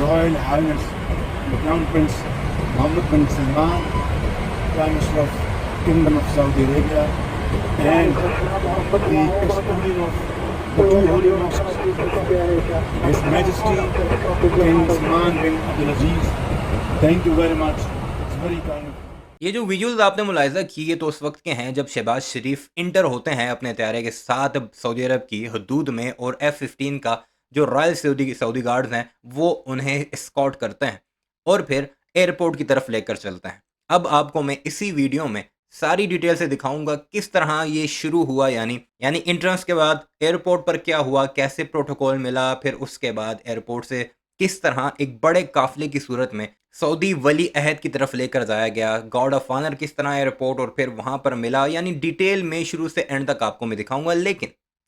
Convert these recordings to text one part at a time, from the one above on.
Royal Highness the Crown Prince Mohammed bin Salman, Prime Minister of Kingdom of Saudi Arabia, and the custodian of the two holy mosques, His Majesty King Salman bin Abdulaziz. Thank you very much. It's very kind of you. ये जो visuals आपने मुलाहिजा किए ये तो उस वक्त के हैं जब शहबाज शरीफ इंटर होते हैं अपने तैयारे के साथ सऊदी अरब की हदूद में, और F-15 का जो रॉयल सऊदी गार्ड्स हैं वो उन्हें स्कॉट करते हैं और फिर एयरपोर्ट की तरफ लेकर चलते हैं। अब आपको मैं इसी वीडियो में सारी डिटेल से दिखाऊंगा किस तरह ये शुरू हुआ, यानी इंट्रेंस के बाद एयरपोर्ट पर क्या हुआ, कैसे प्रोटोकॉल मिला, फिर उसके बाद एयरपोर्ट से किस तरह एक बड़े काफिले की सूरत में सऊदी वली अहद की तरफ लेकर जाया गया, गार्ड ऑफ ऑनर किस तरह एयरपोर्ट और फिर वहाँ पर मिला, यानी डिटेल में शुरू से एंड तक आपको मैं दिखाऊंगा।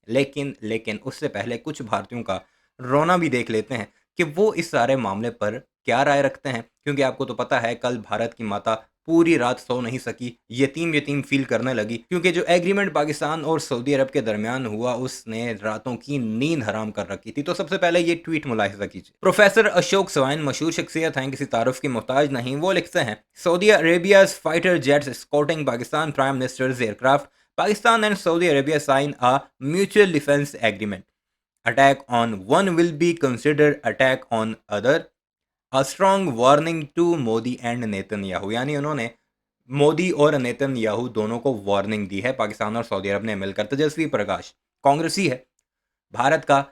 लेकिन उससे पहले कुछ भारतीयों का रोना भी देख लेते हैं कि वो इस सारे मामले पर क्या राय रखते हैं, क्योंकि आपको तो पता है कल भारत की माता पूरी रात सो नहीं सकी, यतीम फील करने लगी, क्योंकि जो एग्रीमेंट पाकिस्तान और सऊदी अरब के दरमियान हुआ उसने रातों की नींद हराम कर रखी थी। तो सबसे पहले ये ट्वीट मुलाहिजा कीजिए। प्रोफेसर अशोक सवाइन मशहूर शख्सियत हैं, किसी तारुफ की मोहताज नहीं। वो लिखते हैं, Saudi Arabia's fighter jets escorting Pakistan prime minister's aircraft, Pakistan and Saudi Arabia sign a mutual defence agreement, attack on one will be considered attack on other, a strong warning to Modi and Netanyahu, यानी उन्होंने मोदी और Netanyahu दोनों को warning दी है। पाकिस्तान और Saudi अरब ने मिलकर। तेजस्वी प्रकाश कांग्रेसी है, भारत का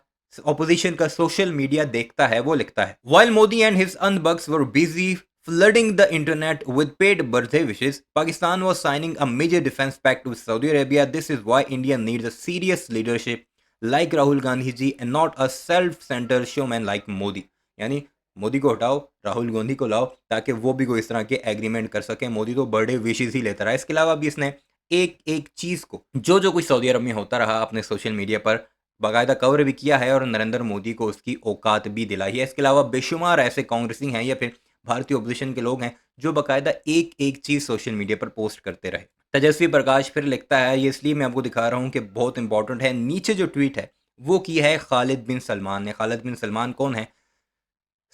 ऑपोजिशन का सोशल मीडिया देखता है। वो लिखता है, व्हाइल मोदी एंड हिज अनबग्स were busy flooding the internet with paid birthday wishes, Pakistan was signing a major defense pact with Saudi Arabia. This is why India needs a serious leadership like Rahul Gandhi ji and not a self-centered showman like Modi. यानी मोदी को हटाओ, राहुल गांधी को लाओ ताकि वो भी कोई इस तरह के एग्रीमेंट कर सके। मोदी तो बर्थडे विशेस ही लेता रहा। इसके अलावा भी इसने एक चीज़ को जो कुछ सऊदी अरब में होता रहा अपने सोशल मीडिया पर बाकायदा कवर भी किया है और नरेंद्र मोदी को उसकी औकात भी दिलाई है। इसके अलावा बेशुमार ऐसे कांग्रेसी हैं या फिर भारतीय ऑपोजिशन के लोग हैं जो बाकायदा एक चीज़ सोशल मीडिया पर पोस्ट करते रहे। तेजस्वी प्रकाश फिर लिखता है, ये इसलिए मैं आपको दिखा रहा हूँ कि बहुत इंपॉर्टेंट है। नीचे जो ट्वीट है वो की है खालिद बिन सलमान ने। खालिद बिन सलमान कौन है?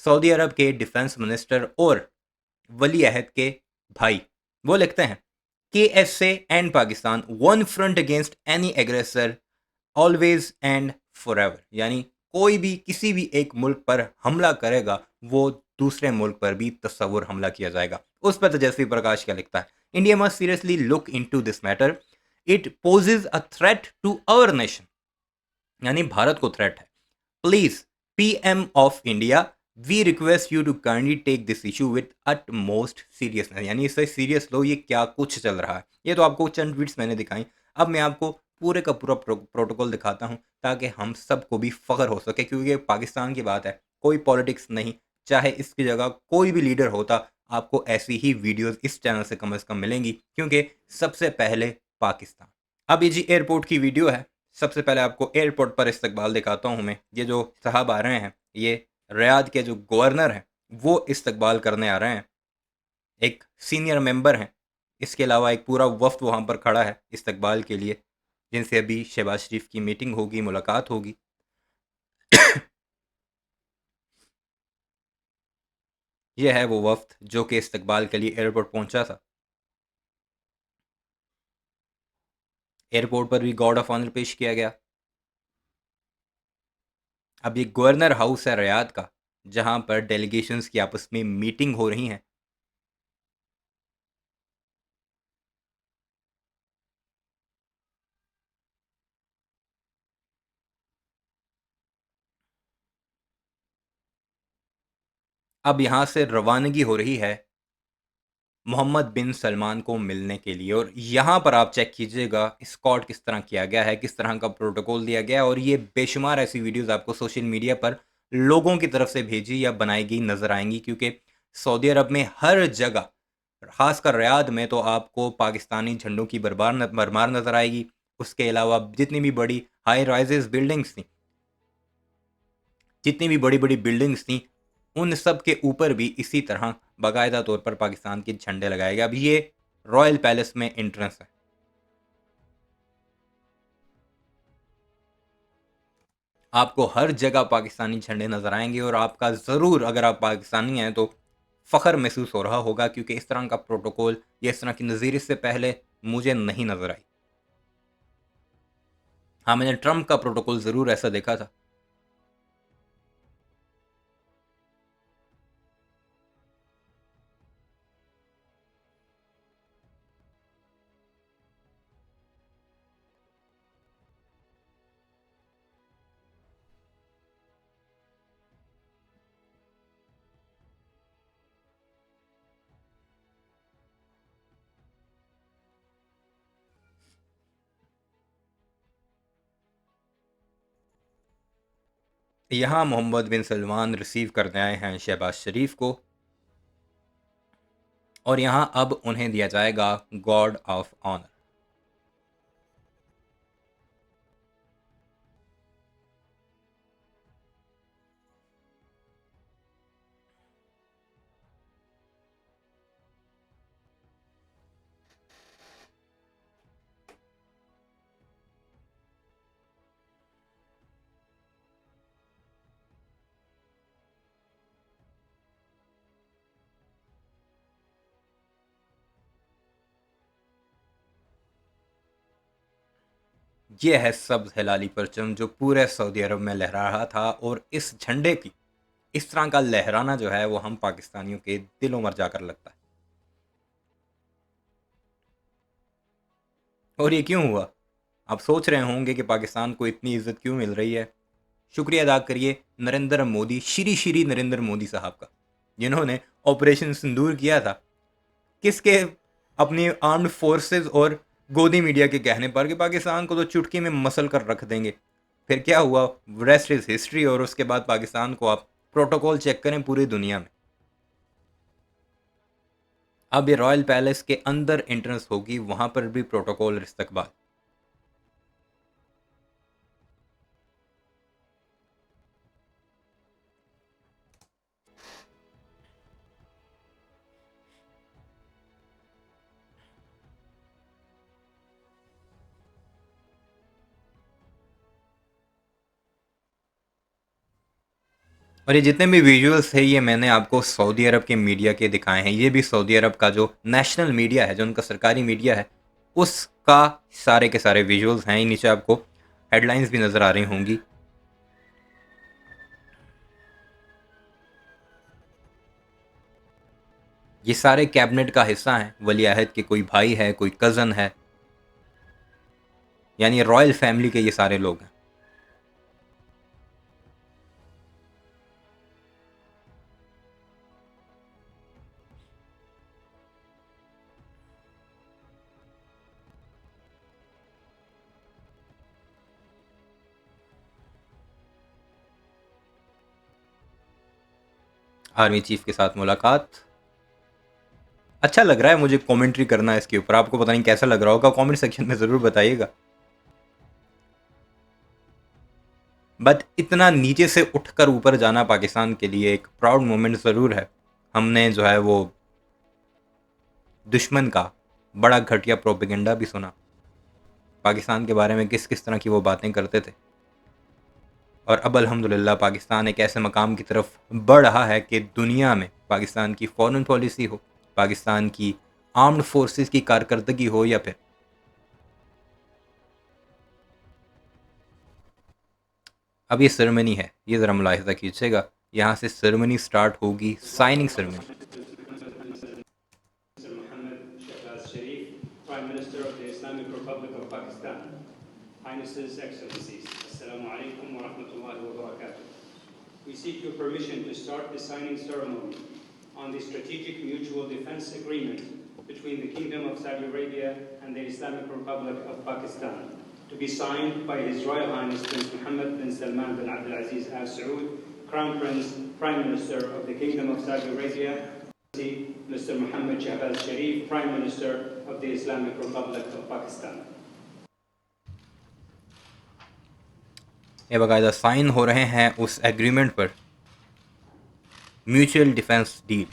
सऊदी अरब के डिफेंस मिनिस्टर और वली अहद के भाई। वो लिखते हैं, KSA and Pakistan one front against any aggressor always and forever, यानी कोई भी किसी भी एक मुल्क पर हमला करेगा वो दूसरे मुल्क पर भी तस्वुर हमला किया जाएगा। उस पर तेजस्वी प्रकाश क्या लिखता है, India must seriously look into this matter, it poses a threat to our nation, यानी भारत को थ्रेट है। Please PM of India, we request you to kindly take this issue with utmost seriousness, यानी इससे सीरियस लो, ये क्या कुछ चल रहा है। ये तो आपको चंद ट्वीट्स मैंने दिखाई, अब मैं आपको पूरे का पूरा प्रोटोकॉल दिखाता हूँ ताकि हम सबको भी फ़ख्र हो सके, क्योंकि पाकिस्तान की बात है, कोई पॉलिटिक्स नहीं। चाहे इसकी जगह कोई भी लीडर होता, आपको ऐसी ही वीडियोस इस चैनल से कम मिलेंगी, क्योंकि सबसे पहले पाकिस्तान। अब ये जी एयरपोर्ट की वीडियो है। सबसे पहले आपको एयरपोर्ट पर इस्तकबाल दिखाता हूँ मैं। ये जो साहब आ रहे हैं, ये रियाद के जो गवर्नर हैं वो इस्तकबाल करने आ रहे हैं, एक सीनियर मेंबर हैं। इसके अलावा एक पूरा वफ्द वहाँ पर खड़ा है इस्तकबाल के लिए, जिनसे अभी शहबाज शरीफ की मीटिंग होगी, मुलाकात होगी। यह है वो वफ्द जो कि इस्तकबाल के लिए एयरपोर्ट पहुंचा था। एयरपोर्ट पर भी गार्ड ऑफ ऑनर पेश किया गया। अब ये गवर्नर हाउस है रियाद का, जहां पर डेलीगेशंस की आपस में मीटिंग हो रही हैं। अब यहाँ से रवानगी हो रही है मोहम्मद बिन सलमान को मिलने के लिए, और यहाँ पर आप चेक कीजिएगा स्कॉट किस तरह किया गया है, किस तरह का प्रोटोकॉल दिया गया है। और ये बेशुमार ऐसी वीडियोस आपको सोशल मीडिया पर लोगों की तरफ से भेजी या बनाई गई नज़र आएंगी, क्योंकि सऊदी अरब में हर जगह ख़ासकर रियाद में तो आपको पाकिस्तानी झंडों की भरमार नज़र आएगी। उसके अलावा जितनी भी बड़ी हाई राइजेस बिल्डिंग्स थी, जितनी भी बड़ी-बड़ी बिल्डिंग्स थी, उन सब के ऊपर भी इसी तरह बाकायदा तौर पर पाकिस्तान के झंडे लगाए गए। अब ये रॉयल पैलेस में एंट्रेंस है। आपको हर जगह पाकिस्तानी झंडे नज़र आएंगे और आपका ज़रूर, अगर आप पाकिस्तानी हैं तो फ़ख्र महसूस हो रहा होगा, क्योंकि इस तरह का प्रोटोकॉल या इस तरह की नज़ीर इससे पहले मुझे नहीं नज़र आई। हाँ, मैंने ट्रंप का प्रोटोकॉल ज़रूर ऐसा देखा था। यहाँ मोहम्मद बिन सलमान रिसीव करने आए हैं शहबाज शरीफ को, और यहाँ अब उन्हें दिया जाएगा गॉर्ड ऑफ ऑनर। ये है सब्ज़ हिलाली परचम जो पूरे सऊदी अरब में लहरा रहा था, और इस झंडे की इस तरह का लहराना जो है वो हम पाकिस्तानियों के दिलों मर जाकर लगता है। और ये क्यों हुआ? आप सोच रहे होंगे कि पाकिस्तान को इतनी इज्जत क्यों मिल रही है। शुक्रिया अदा करिए नरेंद्र मोदी, श्री नरेंद्र मोदी साहब का, जिन्होंने ऑपरेशन सिंदूर किया था। किसके? अपनी आर्म्ड फोर्सेस और गोदी मीडिया के कहने पर कि पाकिस्तान को तो चुटकी में मसल कर रख देंगे। फिर क्या हुआ? Rest is history. और उसके बाद पाकिस्तान को आप प्रोटोकॉल चेक करें पूरी दुनिया में। अब ये रॉयल पैलेस के अंदर एंट्रेंस होगी, वहां पर भी प्रोटोकॉल और इस्तकबाल। और ये जितने भी विजुअल्स है ये मैंने आपको सऊदी अरब के मीडिया के दिखाए हैं। ये भी सऊदी अरब का जो नेशनल मीडिया है, जो उनका सरकारी मीडिया है, उसका सारे के सारे विजुअल्स हैं। नीचे आपको हेडलाइंस भी नज़र आ रही होंगी। ये सारे कैबिनेट का हिस्सा हैं। वली अहद के कोई भाई है, कोई कज़न है, यानी रॉयल फैमिली के ये सारे लोग हैं। आर्मी चीफ के साथ मुलाकात। अच्छा लग रहा है मुझे कमेंट्री करना इसके ऊपर। आपको पता नहीं कैसा लग रहा होगा, कमेंट सेक्शन में ज़रूर बताइएगा। बट इतना नीचे से उठकर ऊपर जाना पाकिस्तान के लिए एक प्राउड मोमेंट ज़रूर है। हमने जो है वो दुश्मन का बड़ा घटिया प्रोपेगेंडा भी सुना, पाकिस्तान के बारे में किस किस तरह की वो बातें करते थे। और अब अल्हम्दुलिल्लाह पाकिस्तान एक ऐसे मकाम की तरफ बढ़ रहा है कि दुनिया में पाकिस्तान की फॉरेन पॉलिसी हो, पाकिस्तान की आर्म्ड फोर्सेस की कारकर्दगी हो, या फिर अब ये सेरेमनी है, ये ज़रा मुलाहिज़ा कीजिएगा। यहाँ से सेरेमनी स्टार्ट होगी, signing ceremony. Mr. Mohammed Shehbaz Sharif, Prime Minister of the Islamic Republic of Pakistan. Highnesses, Excellencies, Assalamu alaikum wa rahmatullahi wa barakatuh. We seek your permission to start the signing ceremony on the Strategic Mutual Defense Agreement between the Kingdom of Saudi Arabia and the Islamic Republic of Pakistan, to be signed by His Royal Highness Prince Mohammed bin Salman bin Abdul Aziz Al Saud, Crown Prince, Prime Minister of the Kingdom of Saudi Arabia, Mr. Mohammad Shahbaz Sharif, Prime Minister of the Islamic Republic of Pakistan. ये बाकायदा sign हो रहे हैं उस agreement पर, mutual defence deal.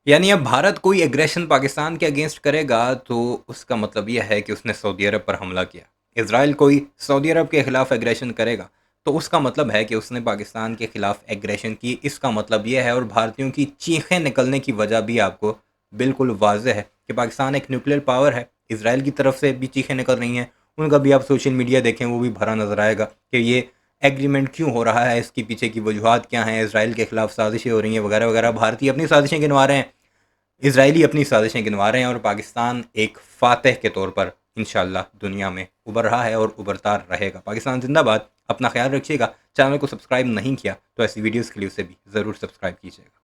यानी अब भारत कोई एग्रेशन पाकिस्तान के अगेंस्ट करेगा तो उसका मतलब यह है कि उसने सऊदी अरब पर हमला किया। इसराइल कोई सऊदी अरब के ख़िलाफ़ एग्रेशन करेगा तो उसका मतलब है कि उसने पाकिस्तान के ख़िलाफ़ एग्रेशन की। इसका मतलब यह है, और भारतीयों की चीखें निकलने की वजह भी आपको बिल्कुल वाज़ेह है कि पाकिस्तान एक न्यूक्लियर पावर है। इसराइल की तरफ से भी चीखें निकल रही हैं, उनका भी आप सोशल मीडिया देखें वो भी भरा नज़र आएगा कि ये एग्रीमेंट क्यों हो रहा है, इसके पीछे की वजूहत क्या हैं, इसराइल के ख़िलाफ़ साजिशें हो रही हैं वगैरह वगैरह। भारतीय अपनी साजिशें गिनवा रहे हैं, इजरायली अपनी साजिशें गिनवा रहे हैं, और पाकिस्तान एक फातह के तौर पर इंशाल्लाह दुनिया में उभर रहा है और उभरता रहेगा। पाकिस्तान जिंदाबाद। अपना ख्याल रखिएगा। चैनल को सब्सक्राइब नहीं किया तो ऐसी वीडियोस के लिए उसे भी ज़रूर सब्सक्राइब कीजिएगा।